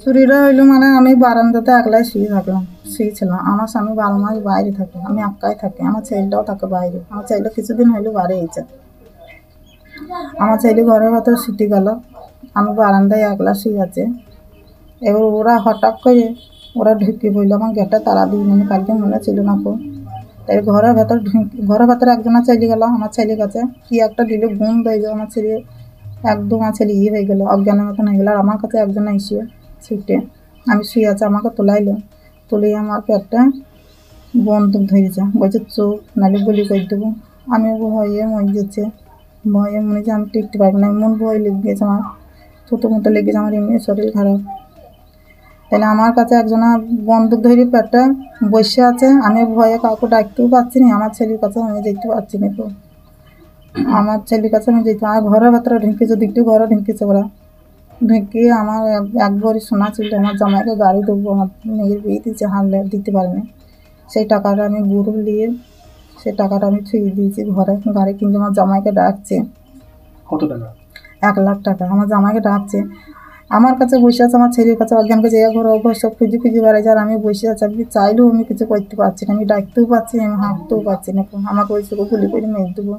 চুরিটা হইলো মানে আমি বারান্দাতে একলাই শুয়েছিলাম। আমার স্বামী 12 মাস বাইরে থাকে, আমি একাই থাকি। আমার ছেলেটাও থাকে বাইরে। আমার ছেলে কিছুদিন হইলো বাড়ি এসেছে। আমার ছেলে ঘরের ভেতর ছুটি গেল, আমি বারান্দায় একলা শুয়ে আছে। এবার ওরা হঠাৎ করে ওরা ঢুকে পড়লো, আমার গেটটা তালা দিয়ে আমি কালকে মনে ছিল না খুব। তাই ঘরের ভেতরে একজনা চলে গেল আমার ছেলের কাছে, কি একটা দিল গুণ হয়ে গেল। আমার ছেলে একদম আমার ছেলে হয়ে গেলো, অজ্ঞানের মতন হয়ে গেলো। আর আমার কাছে একজনা এসে ছুটে, আমি শুয়ে আছে, আমাকে তোলাইলো। তুলে আমার পেটটা বন্দুক ধরেছে, বলছে চোখ নাহলে গুলি করে দেবো। আমি ভয়ে মরে যাচ্ছে, ভয়ে মনে হচ্ছে আমি টিকতে পারবো না, এমন ভয় লেগে গেছে আমার, থুতো মতো লেগেছে আমার, এমনি শরীর খারাপ। তাহলে আমার কাছে একজনা বন্দুক ধরে পেটটা বসে আছে, আমি ভয়ে কাউকে ডাকতেও পারছি না। আমার ছেলের কাছে আমি যেতে পারছি না, তো আমার ছেলের কাছে আমি যেতে, আর ঘরের ভেতরে ঢুকেছে, দিকটু ঘরে ঢুকেছে ওরা। ঢুকিয়ে আমার একবারই সোনা ছিল, আমার জামাইকে গাড়ি দেবো, আমার মেয়ের বিয়ে দিয়েছে, হারলে দিতে পারিনি। সেই টাকাটা আমি গুরু নিয়ে সেই টাকাটা আমি ছুঁয়ে দিয়েছি ঘরে, গাড়ি কিনতে। আমার জামাইকে ডাকছে। কত টাকা? 1 লাখ টাকা। আমার জামাইকে ডাকছে, আমার কাছে বসে আছে, আমার ছেলের কাছে অজ্ঞানকে যে ঘর ওঘর সব খুঁজে বেড়াইছে, আর আমি বসে আছি। আমি চাইলেও আমি কিছু করতে পারছি না, আমি ডাকতেও পারছি না, আমি হাঁটতেও পারছি না। আমাকে ওই চোখে গুলি করে মেরে দেবো।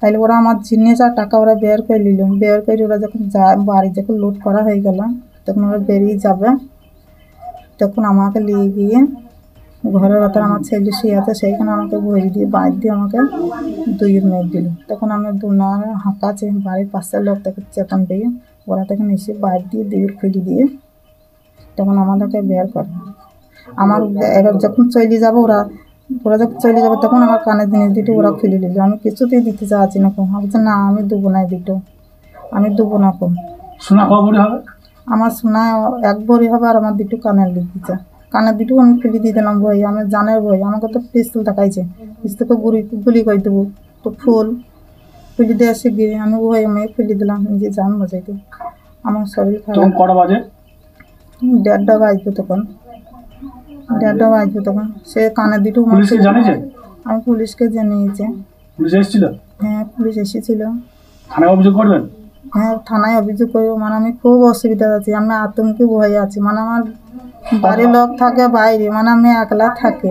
তাইলে ওরা আমার জিনিস আর টাকা ওরা বের করে নিল। বের করে ওরা যখন যায় বাড়ি, যখন লুট করা হয়ে গেল, তখন ওরা বেরিয়ে যাবে, তখন আমাকে নিয়ে গিয়ে ঘরের ভেতর আমার ছেলে শুয়ে আছে, সেইখানে আমাকে ভরি দিয়ে বাইর দিয়ে আমাকে 2 মেরে দিল। তখন আমি দুনারে হাঁকাছে, বাড়ির পাশের লোক তাকে চেতন দিয়ে ওরা তখন এসে বাইর দিয়ে 2 খুলি দিয়ে তখন আমাদেরকে বের করে। আমার এবার যখন চলে যাবো ওরা যখন চলে যাবে, তখন আমার কানের জিনিস দুটো ওরা খুলে নিল। আমি কিছুতেই দিতে চাচ্ছি না, কম ভাবছে না আমি দেবো না, দুটো আমি দেবো না। কম সোনা কবরি হবে, আমার সোনা 1 ভরি হবে, আর আমার 2 কানের লিখেছে। কানের 2 আমি খুলে দিয়ে দিলাম ভয়, আমি জানের ভয়। আমাকে তো পিস্তল দেখাইছে, পিস্তলকে গুলি করে দেবো, তো ফুল খুলে দিয়ে আসে গিয়ে আমি ভয় আমি খুলে দিলাম, নিজে জান বাজাইতে। আমার শরীর খারাপ। কটা বাজে? 1:30 বাজবে তখন, 1:30 বাজবে তখন। সে কানের 2 পুলিশকে জানিয়েছে? আমি পুলিশকে জানিয়েছি। পুলিশ এসেছিল? হ্যাঁ, পুলিশ এসেছিল। থানায় অভিযোগ করবেন? হ্যাঁ, থানায় অভিযোগ করবো। মানে আমি খুব অসুবিধা আছি, আমি আতঙ্কে ভয়ে আছি। মানে আমার বাড়ির লোক থাকে বাইরে, মানে আমি একলা থাকি।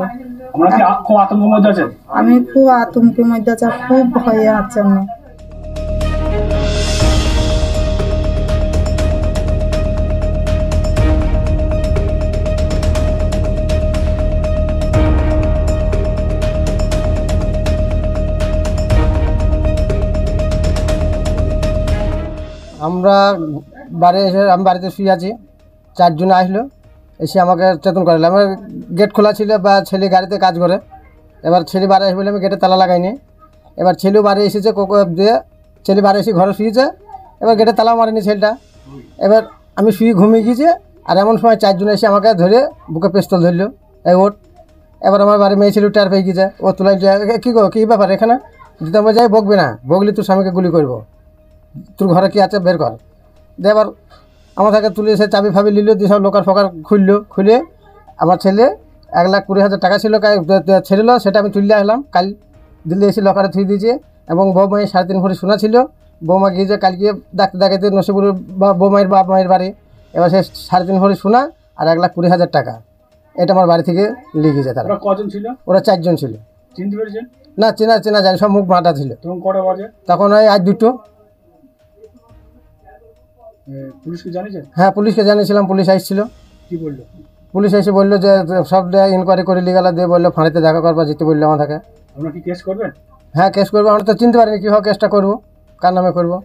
আমি খুব আতঙ্কের মধ্যে আছি, খুব ভয়ে আছি আমি। আমরা আমি বাড়িতে শুয়ে আছি, 4 জন আসলো, এসে আমাকে চেতন করালো। আমার গেট খোলা ছিল, বা ছেলে গাড়িতে কাজ করে। এবার ছেলে বাড়ি আসে বলে আমি গেটে তালা লাগাইনি। এবার ছেলেও বাড়ি এসেছে, কোকো দিয়ে ছেলে বাড়ি এসে ঘরে শুয়েছে। এবার গেটে তালা মারেনি ছেলেটা। এবার আমি শুয়ে ঘুমিয়ে গিয়েছি, আর এমন সময় 4 জন এসে আমাকে ধরে বুকে পিস্তল ধরলো, এই ওঠ। এবার আমার বাড়ি মেয়ে ছেলে টের পেয়ে গিয়েছে, ও তুলাই কী ব্যাপার এখানে? যদি আমরা যাই বকবি না, বকলি তোর স্বামীকে গুলি করবো, তোর ঘরে কি আছে বের কর। দিয়ে এবার আমার থেকে তুলে এসে চাবি ফাবি নিল, দিয়ে সব লোকার ফোকার খুলে আমার ছেলে 1,20,000 টাকা ছিল ছেড়েল, সেটা আমি তুললে আসলাম। কাল দিল্লি এসে লকারে থুই দিয়েছে। এবং বৌমায়ের 3.5 ভরি সোনা ছিল, বৌমা গিয়েছে কালকে ডাকতে নসিবুর বা বৌমায়ের বাপ মায়ের বাড়ি। এবার সে 3.5 ভরি সোনা আর 1,20,000 টাকা, এটা আমার বাড়ি থেকে নিয়ে গিয়েছে। তারা কজন ছিল? ওরা 4 জন ছিল। চিনতে পেরেছেন? না, চেনা যায়, সব মুখ মাটা ছিল। তখন কটা বাজে? তখন ওই আজ 2টো। পুলিশকে জানিয়েছেন? হ্যাঁ, পুলিশকে জানিয়েছিলাম, পুলিশ আসছিল। কি বললো? পুলিশ এসে বললো যে সব ইনকোয়ারি করে লিগালা দিয়ে বললো ফাঁড়িতে দেখা করবা, যেতে বললো আমাকে। আপনারা কি কেস করবেন? হ্যাঁ, কেস করবো। আমরা তো চিনতে পারিনি কীভাবে কেসটা করবো, কার নামে করবো।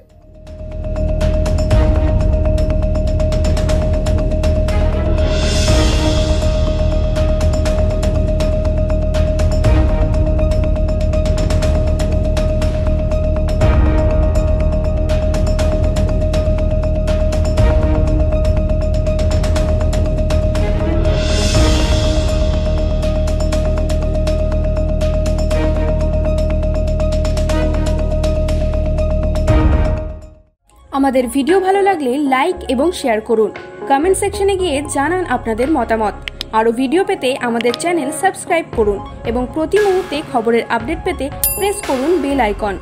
আমাদের ভিডিও ভালো লাগলে লাইক এবং শেয়ার করুন। কমেন্ট সেকশনে গিয়ে জানান আপনাদের মতামত। আরও ভিডিও পেতে আমাদের চ্যানেল সাবস্ক্রাইব করুন এবং প্রতি মুহূর্তে খবরের আপডেট পেতে প্রেস করুন বেল আইকন।